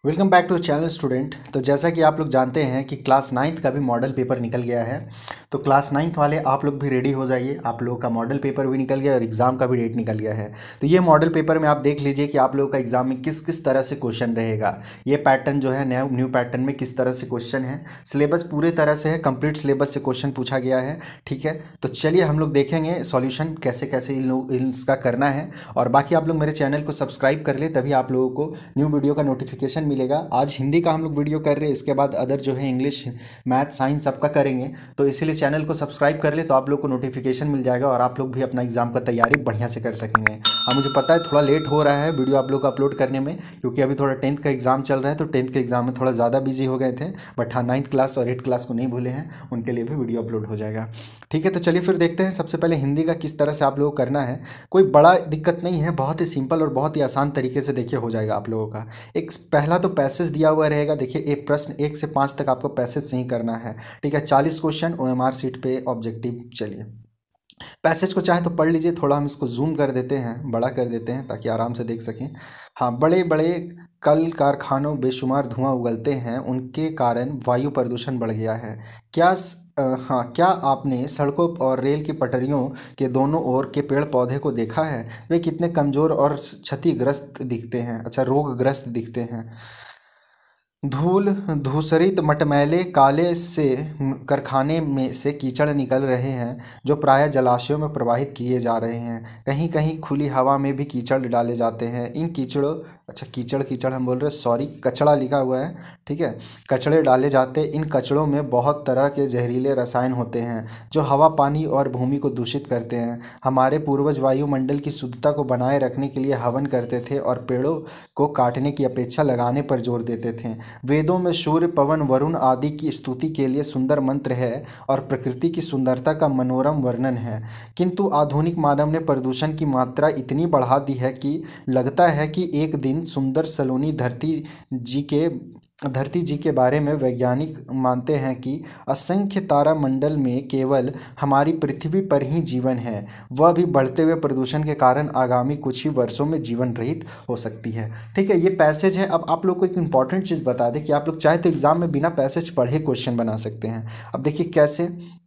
Welcome back to channel student. तो जैसा कि आप लोग जानते हैं कि क्लास नाइन्थ का भी मॉडल पेपर निकल गया है। तो क्लास नाइन्थ वाले आप लोग भी रेडी हो जाइए। आप लोगों का मॉडल पेपर भी निकल गया और एग्ज़ाम का भी डेट निकल गया है। तो ये मॉडल पेपर में आप देख लीजिए कि आप लोगों का एग्ज़ाम में किस किस तरह से क्वेश्चन रहेगा। ये पैटर्न जो है न्यू न्यू पैटर्न में किस तरह से क्वेश्चन है। सिलेबस पूरे तरह से है, कंप्लीट सिलेबस से क्वेश्चन पूछा गया है। ठीक है, तो चलिए हम लोग देखेंगे सॉल्यूशन कैसे कैसे इन लोग इसका करना है। और बाकी आप लोग मेरे चैनल को सब्सक्राइब कर ले, तभी आप लोगों को न्यू वीडियो का नोटिफिकेशन मिलेगा। आज हिंदी का हम लोग वीडियो कर रहे हैं, इसके बाद अदर जो है इंग्लिश, मैथ, साइंस सबका करेंगे। तो इसीलिए चैनल को सब्सक्राइब कर ले, तो आप लोग को नोटिफिकेशन मिल जाएगा और आप लोग भी अपना एग्जाम का तैयारी बढ़िया से कर सकेंगे। अब मुझे पता है थोड़ा लेट हो रहा है वीडियो आप लोग को अपलोड करने में, क्योंकि अभी थोड़ा टेंथ का एग्जाम चल रहा है। तो टेंथ के एग्जाम में थोड़ा ज़्यादा बिजी हो गए थे। बट हाँ, नाइन्थ क्लास और एट्थ क्लास को नहीं भूले हैं, उनके लिए भी वीडियो अपलोड हो जाएगा। ठीक है, तो चलिए फिर देखते हैं। सबसे पहले हिंदी का किस तरह से आप लोगों को करना है। कोई बड़ा दिक्कत नहीं है, बहुत ही सिंपल और बहुत ही आसान तरीके से देखिए हो जाएगा आप लोगों का। एक पहला तो पैसेज दिया हुआ रहेगा। देखिए एक प्रश्न 1 से 5 तक आपको पैसेज से ही करना है। ठीक है, 40 क्वेश्चन OMR सीट पे ऑब्जेक्टिव। चलिए पैसेज को चाहे तो पढ़ लीजिए, थोड़ा हम इसको जूम कर देते हैं, बड़ा कर देते हैं ताकि आराम से देख सकें। हाँ, बड़े बड़े कल कारखानों बेशुमार धुआं उगलते हैं, उनके कारण वायु प्रदूषण बढ़ गया है। हाँ, क्या आपने सड़कों और रेल की पटरियों के दोनों ओर के पेड़ पौधे को देखा है? वे कितने कमज़ोर और क्षतिग्रस्त दिखते हैं, अच्छा रोगग्रस्त दिखते हैं। धूल धूसरित मटमैले काले से कारखाने में से कीचड़ निकल रहे हैं, जो प्रायः जलाशयों में प्रवाहित किए जा रहे हैं। कहीं कहीं खुली हवा में भी कीचड़ डाले जाते हैं। इन कीचड़ों, अच्छा कीचड़ कीचड़ हम बोल रहे हैं, सॉरी, कचड़ा लिखा हुआ है। ठीक है, कचड़े डाले जाते हैं। इन कचड़ों में बहुत तरह के जहरीले रसायन होते हैं, जो हवा, पानी और भूमि को दूषित करते हैं। हमारे पूर्वज वायुमंडल की शुद्धता को बनाए रखने के लिए हवन करते थे और पेड़ों को काटने की अपेक्षा लगाने पर जोर देते थे। वेदों में सूर्य, पवन, वरुण आदि की स्तुति के लिए सुंदर मंत्र है और प्रकृति की सुंदरता का मनोरम वर्णन है। किंतु आधुनिक मानव ने प्रदूषण की मात्रा इतनी बढ़ा दी है कि लगता है कि एक दिन सुंदर सलोनी धरती जी के बारे में वैज्ञानिक मानते हैं कि असंख्य तारामंडल में केवल हमारी पृथ्वी पर ही जीवन है। वह भी बढ़ते हुए प्रदूषण के कारण आगामी कुछ ही वर्षों में जीवन रहित हो सकती है। ठीक है, ये पैसेज है। अब आप लोग को एक इंपॉर्टेंट चीज़ बता दें कि आप लोग चाहे तो एग्जाम में बिना पैसेज पढ़े क्वेश्चन बना सकते हैं। अब देखिए कैसे।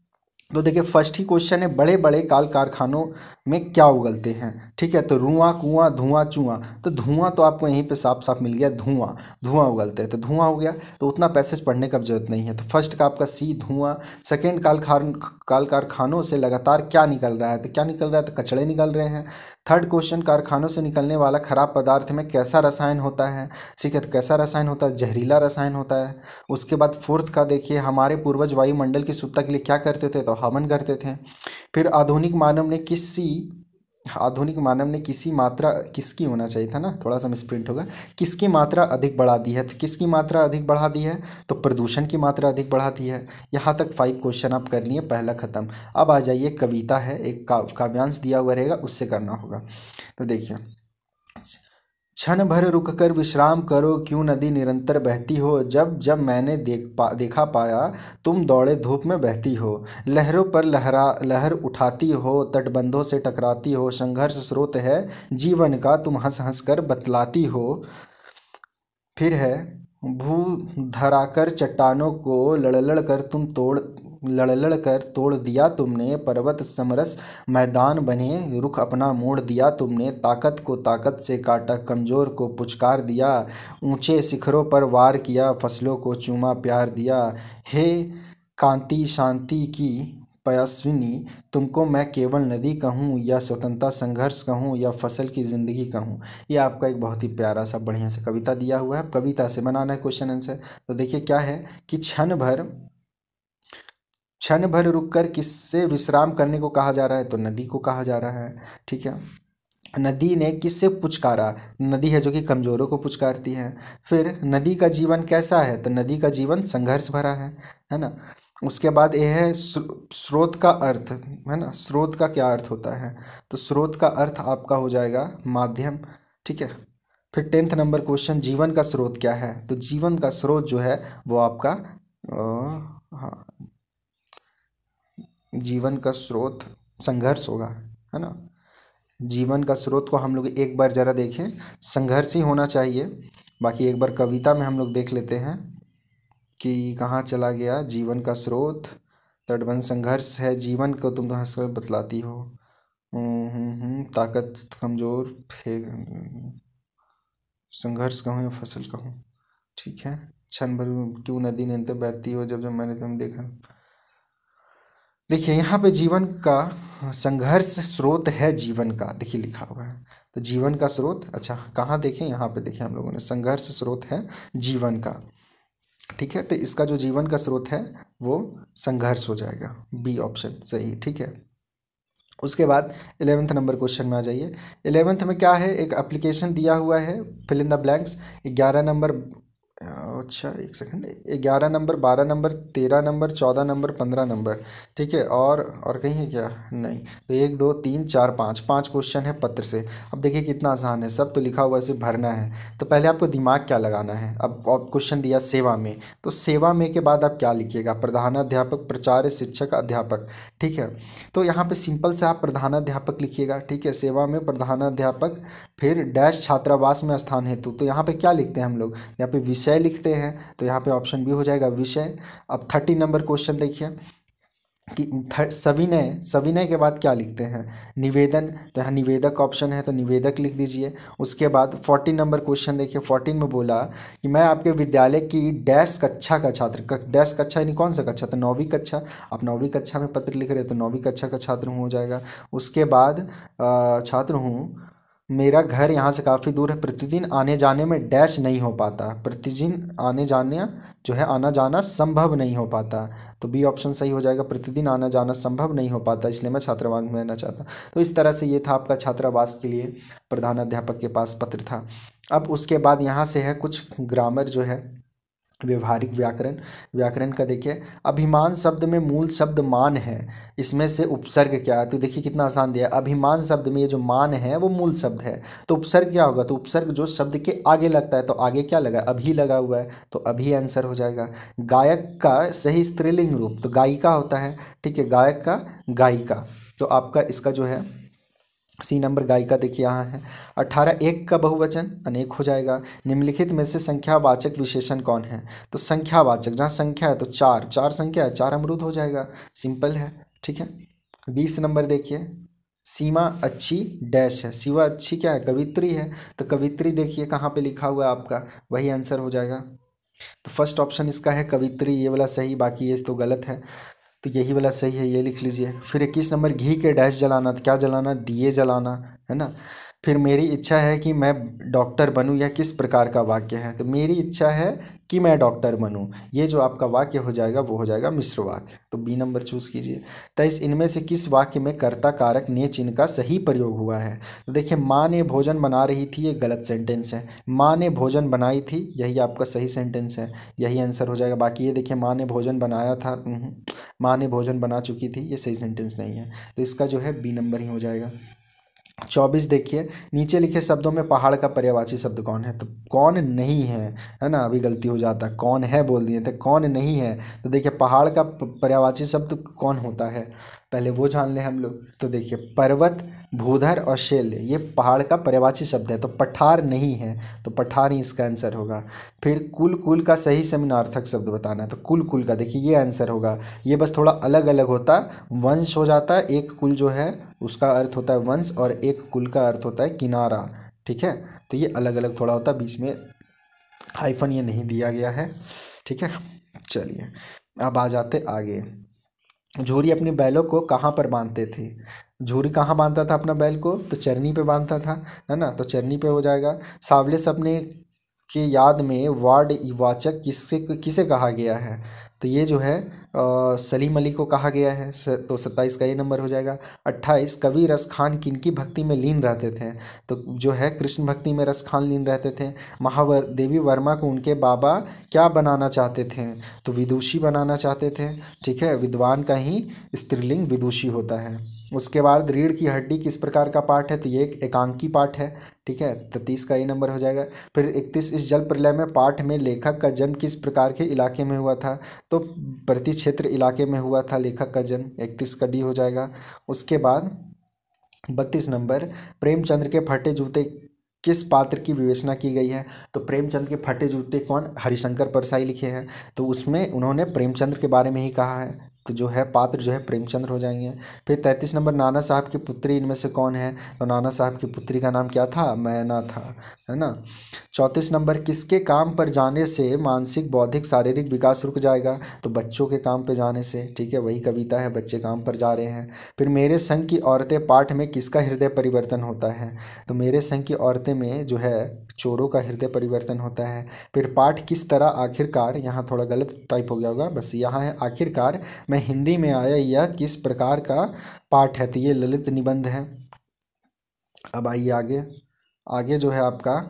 तो देखिए फर्स्ट ही क्वेश्चन है, बड़े बड़े काल कारखानों में क्या उगलते हैं। ठीक है, तो रुआं कुआं धुआं चुआं। तो धुआं तो आपको यहीं पे साफ साफ मिल गया, धुआं धुआं उगलते हैं तो धुआं हो गया। तो उतना पैसेज पढ़ने का जरूरत नहीं है। तो फर्स्ट का आपका सी, धुआं। सेकेंड, काल कारखानों से लगातार क्या निकल रहा है, तो क्या निकल रहा है, तो कचड़े निकल रहे हैं। थर्ड क्वेश्चन, कारखानों से निकलने वाला खराब पदार्थ में कैसा रसायन होता है। ठीक है, तो कैसा रसायन होता है, जहरीला रसायन होता है। उसके बाद फोर्थ का देखिए, हमारे पूर्वज वायुमंडल की शुद्धता के लिए क्या करते थे, तो हवन करते थे। फिर आधुनिक मानव ने किसी मात्रा, किसकी होना चाहिए था ना, थोड़ा सा मिसप्रिंट होगा, किसकी मात्रा अधिक बढ़ा दी है। तो किसकी मात्रा अधिक बढ़ा दी है, तो प्रदूषण की मात्रा अधिक बढ़ा दी है। यहाँ तक 5 क्वेश्चन आप कर लिए, पहला खत्म। अब आ जाइए, कविता है, एक काव्यांश दिया हुआ रहेगा, उससे करना होगा। तो देखिए, क्षण भर रुक कर विश्राम करो, क्यों नदी निरंतर बहती हो। जब जब मैंने देखा पाया, तुम दौड़े धूप में बहती हो। लहरों पर लहर उठाती हो, तटबंधों से टकराती हो। संघर्ष स्रोत है जीवन का, तुम हंस हंस कर बतलाती हो। फिर है, भू धराकर चट्टानों को लड़ कर तोड़ दिया तुमने। पर्वत समरस मैदान बने, रुख अपना मोड़ दिया तुमने। ताकत को ताकत से काटा, कमज़ोर को पुचकार दिया। ऊंचे शिखरों पर वार किया, फसलों को चूमा प्यार दिया। हे कांति शांति की पयस्विनी, तुमको मैं केवल नदी कहूँ या स्वतंत्रता संघर्ष कहूँ या फसल की ज़िंदगी कहूँ। ये आपका एक बहुत ही प्यारा सा बढ़िया सा कविता दिया हुआ है। कविता से बनाना है क्वेश्चन आंसर। तो देखिए क्या है कि क्षण भर रुक कर किससे विश्राम करने को कहा जा रहा है, तो नदी को कहा जा रहा है। ठीक है, नदी ने किससे पुचकारा, नदी है जो कि कमजोरों को पुचकारती है। फिर नदी का जीवन कैसा है, तो नदी का जीवन संघर्ष भरा है ना। उसके बाद ये है स्रोत का अर्थ, है ना। स्रोत का क्या अर्थ होता है, तो स्रोत का अर्थ आपका हो जाएगा माध्यम। ठीक है, फिर 10th नंबर क्वेश्चन, जीवन का स्रोत क्या है, तो जीवन का स्रोत जो है वो आपका हाँ, जीवन का स्रोत संघर्ष होगा, है ना। जीवन का स्रोत को हम लोग एक बार ज़रा देखें, संघर्ष ही होना चाहिए। बाकी एक बार कविता में हम लोग देख लेते हैं कि कहाँ चला गया जीवन का स्रोत। तटबंध संघर्ष है जीवन को तुम तो हंसकर बतलाती हो। ताकत कमजोर फेंक संघर्ष कहूँ या फसल कहूँ। ठीक है। क्षण भर क्यों नदी ने बहती हो जब जब मैंने तुम देखा। देखिए यहाँ पे जीवन का संघर्ष स्रोत है जीवन का, देखिए लिखा हुआ है। तो जीवन का स्रोत, अच्छा कहाँ देखें, यहाँ पे देखें हम लोगों ने, संघर्ष स्रोत है जीवन का। ठीक है, तो इसका जो जीवन का स्रोत है वो संघर्ष हो जाएगा, बी ऑप्शन सही। ठीक है। उसके बाद 11th नंबर क्वेश्चन में आ जाइए। 11th में क्या है, एक एप्लीकेशन दिया हुआ है, fill in the blanks. 11 number, अच्छा एक second, 11 number, 12 number, 13 number, 14 number, 15 number. ठीक है। और कहीं है क्या, नहीं। तो 1 2 3 4 5 क्वेश्चन है पत्र से। अब देखिए कितना आसान है, सब तो लिखा हुआ है, सिर्फ भरना है। तो पहले आपको दिमाग क्या लगाना है। अब क्वेश्चन दिया सेवा में, तो सेवा में के बाद आप क्या लिखिएगा, प्रधानाध्यापक, प्राचार्य, शिक्षक, अध्यापक। ठीक है। तो यहाँ पे सिंपल से आप प्रधानाध्यापक लिखिएगा। ठीक है। सेवा में प्रधानाध्यापक, फिर डैश छात्रावास में स्थान हेतु। तो यहाँ पे क्या लिखते हैं हम लोग, यहाँ पे विषय लिखते हैं, तो यहाँ पे ऑप्शन बी हो जाएगा विषय। अब 30 नंबर क्वेश्चन देखिए कि सविनय, सविनय के बाद क्या लिखते हैं, निवेदन। तो यहाँ निवेदक ऑप्शन है, तो निवेदक लिख दीजिए। उसके बाद 14 नंबर क्वेश्चन देखिए। 14 में बोला कि मैं आपके विद्यालय की डैश कक्षा का छात्र, डैश कक्षा यानी कौन सा कक्षा, तो 9वीं कक्षा। आप 9वीं कक्षा में पत्र लिख रहे हैं, तो 9वीं कक्षा का छात्र हूँ हो जाएगा। उसके बाद छात्र हूँ, मेरा घर यहाँ से काफ़ी दूर है, प्रतिदिन आने जाने में डैश नहीं हो पाता, प्रतिदिन आने जाने जो है आना जाना संभव नहीं हो पाता। तो बी ऑप्शन सही हो जाएगा, प्रतिदिन आना जाना संभव नहीं हो पाता, इसलिए मैं छात्रावास में रहना चाहता। तो इस तरह से ये था आपका छात्रावास के लिए प्रधानाध्यापक के पास पत्र था। अब उसके बाद यहाँ से है कुछ ग्रामर जो है, व्यवहारिक व्याकरण। व्याकरण का देखिए, अभिमान शब्द में मूल शब्द मान है, इसमें से उपसर्ग क्या है। तो देखिए कितना आसान दिया, अभिमान शब्द में ये जो मान है वो मूल शब्द है, तो उपसर्ग क्या होगा, तो उपसर्ग जो शब्द के आगे लगता है, तो आगे क्या लगा, अभी लगा हुआ है, तो अभी आंसर हो जाएगा। गायक का सही स्त्रीलिंग रूप, तो गायिका होता है। ठीक है, गायक का गायिका, तो आपका इसका जो है सी नंबर गायिका देखिए यहाँ है। 18 एक का बहुवचन अनेक हो जाएगा। निम्नलिखित में से संख्यावाचक विशेषण कौन है, तो संख्यावाचक, जहाँ संख्या है तो चार, चार संख्या है, चार अमरूद हो जाएगा, सिंपल है। ठीक है। 20 नंबर देखिए, सीमा अच्छी डैश है, सीमा अच्छी क्या है, कवित्री है, तो कवित्री देखिए कहाँ पे लिखा हुआ है आपका, वही आंसर हो जाएगा। तो फर्स्ट ऑप्शन इसका है कवित्री, ये वाला सही, बाकी ये तो गलत है, तो यही वाला सही है, ये लिख लीजिए। फिर 21 नंबर, घी के डैश जलाना, तो क्या जलाना, दिए जलाना, है ना। फिर मेरी इच्छा है कि मैं डॉक्टर बनूं, यह किस प्रकार का वाक्य है, तो मेरी इच्छा है कि मैं डॉक्टर बनूं, ये जो आपका वाक्य हो जाएगा वो हो जाएगा मिश्र वाक्य, तो बी नंबर चूज कीजिए। 23 इनमें से किस वाक्य में कर्ता कारक ने चिन्ह का सही प्रयोग हुआ है, तो देखिए माँ ने भोजन बना रही थी, ये गलत सेंटेंस है, माँ ने भोजन बनाई थी यही आपका सही सेंटेंस है, यही आंसर हो जाएगा। बाकी ये देखिए माँ ने भोजन बनाया था, माँ ने भोजन बना चुकी थी, ये सही सेंटेंस नहीं है, तो इसका जो है बी नंबर ही हो जाएगा। 24 देखिए, नीचे लिखे शब्दों में पहाड़ का पर्यायवाची शब्द कौन है, तो कौन नहीं है ना, अभी गलती हो जाता है, कौन है बोल दिए थे, कौन नहीं है। तो देखिए पहाड़ का पर्यायवाची शब्द कौन होता है, पहले वो जान लें हम लोग। तो देखिए पर्वत, भूधर और शैल्य, ये पहाड़ का पर्यायवाची शब्द है, तो पठार नहीं है, तो पठार ही इसका आंसर होगा। फिर कुल, कुल का सही समानार्थक शब्द बताना है, तो कुल, कुल का देखिए ये आंसर होगा। ये बस थोड़ा अलग अलग होता, वंश हो जाता है, एक कुल जो है उसका अर्थ होता है वंश, और एक कुल का अर्थ होता है किनारा। ठीक है, तो ये अलग अलग थोड़ा होता है, बीच में हाइफन ये नहीं दिया गया है। ठीक है, चलिए अब आ जाते आगे। झूरी अपने बैलों को कहाँ पर बांधते थे, झूरी कहाँ बांधता था अपना बैल को, तो चरनी पे बांधता था, है ना, तो चरनी पे हो जाएगा। सावले सपने के याद में वार्ड वाचक किससे किसे कहा गया है, तो ये जो है सलीम अली को कहा गया है, तो 27 का ये नंबर हो जाएगा। 28 कवि रस खान किनकी भक्ति में लीन रहते थे, तो जो है कृष्ण भक्ति में रस खान लीन रहते थे। महावर देवी वर्मा को उनके बाबा क्या बनाना चाहते थे, तो विदुषी बनाना चाहते थे। ठीक है, विद्वान का ही स्त्रीलिंग विदुषी होता है। उसके बाद रीढ़ की हड्डी किस प्रकार का पाठ है, तो ये एक एकांकी पाठ है। ठीक है, तो 30 का ये नंबर हो जाएगा। फिर 31 इस जल प्रलय में पाठ में लेखक का जन्म किस प्रकार के इलाके में हुआ था, तो प्रति क्षेत्र इलाके में हुआ था लेखक का जन्म, 31 का डी हो जाएगा। उसके बाद 32 नंबर, प्रेमचंद्र के फटे जूते किस पात्र की विवेचना की गई है? तो प्रेमचंद के फटे जूते कौन? हरिशंकर परसाई लिखे हैं, तो उसमें उन्होंने प्रेमचंद के बारे में ही कहा है, तो जो है पात्र जो है प्रेमचंद्र हो जाएंगे। फिर 33 नंबर, नाना साहब की पुत्री इनमें से कौन है? तो नाना साहब की पुत्री का नाम क्या था? मैना था, है ना। 34 नंबर, किसके काम पर जाने से मानसिक बौद्धिक शारीरिक विकास रुक जाएगा? तो बच्चों के काम पर जाने से, ठीक है, वही कविता है, बच्चे काम पर जा रहे हैं। फिर मेरे संग की औरतें पाठ में किसका हृदय परिवर्तन होता है? तो मेरे संग की औरतें में जो है चोरों का हृदय परिवर्तन होता है। फिर पाठ किस तरह आखिरकार, यहाँ थोड़ा गलत टाइप हो गया होगा, बस यहाँ है आखिरकार मैं हिंदी में आया, यह किस प्रकार का पाठ है? तो ये ललित निबंध है। अब आइए आगे, आगे जो है आपका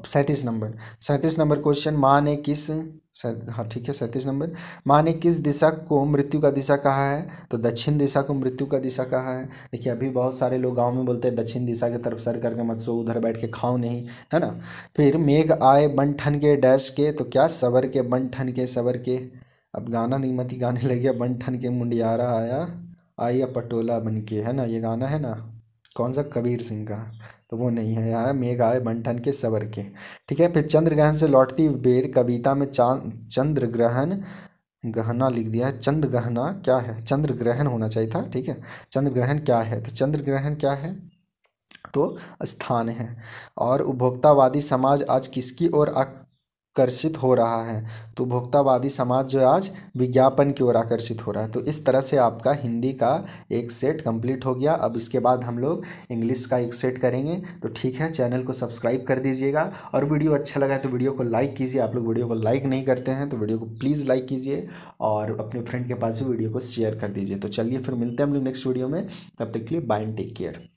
37 नंबर, 37 नंबर क्वेश्चन, माँ ने किस, हाँ ठीक है 37 नंबर, माँ ने किस दिशा को मृत्यु का दिशा कहा है? तो दक्षिण दिशा को मृत्यु का दिशा कहा है। देखिए अभी बहुत सारे लोग गांव में बोलते हैं दक्षिण दिशा की तरफ सर करके मत सो, उधर बैठ के खाओ नहीं, है ना। फिर मेघ आए बन ठन के डैश के, तो क्या सवर के, बन ठन के सवर के। अब गाना नहीं मती गाने लगे, बन ठन के मुंडियारा आया आया पटोला बन के, है ना, ये गाना है ना, कौन सा, कबीर सिंह का, तो वो नहीं है, यहाँ मेघ आए बन ठन के सवर के, ठीक है। फिर चंद्र ग्रहण से लौटती बेर, कविता में चांद चंद्र ग्रहण, गहना लिख दिया है, चंद्र गहना क्या है? चंद्र ग्रहण होना चाहिए था, ठीक है। चंद्र ग्रहण क्या है? तो चंद्र ग्रहण क्या है? तो स्थान है। और उपभोक्तावादी समाज आज किसकी ओर आकर्षित हो रहा है? तो उपभोक्तावादी समाज जो है आज विज्ञापन की ओर आकर्षित हो रहा है। तो इस तरह से आपका हिंदी का एक सेट कंप्लीट हो गया। अब इसके बाद हम लोग इंग्लिश का एक सेट करेंगे। तो ठीक है, चैनल को सब्सक्राइब कर दीजिएगा, और वीडियो अच्छा लगा तो वीडियो को लाइक कीजिए। आप लोग वीडियो को लाइक नहीं करते हैं तो वीडियो को प्लीज़ लाइक कीजिए, और अपने फ्रेंड के पास भी वीडियो को शेयर कर दीजिए। तो चलिए फिर मिलते हैं हम लोग नेक्स्ट वीडियो में, तब तक के लिए बाय एंड टेक केयर।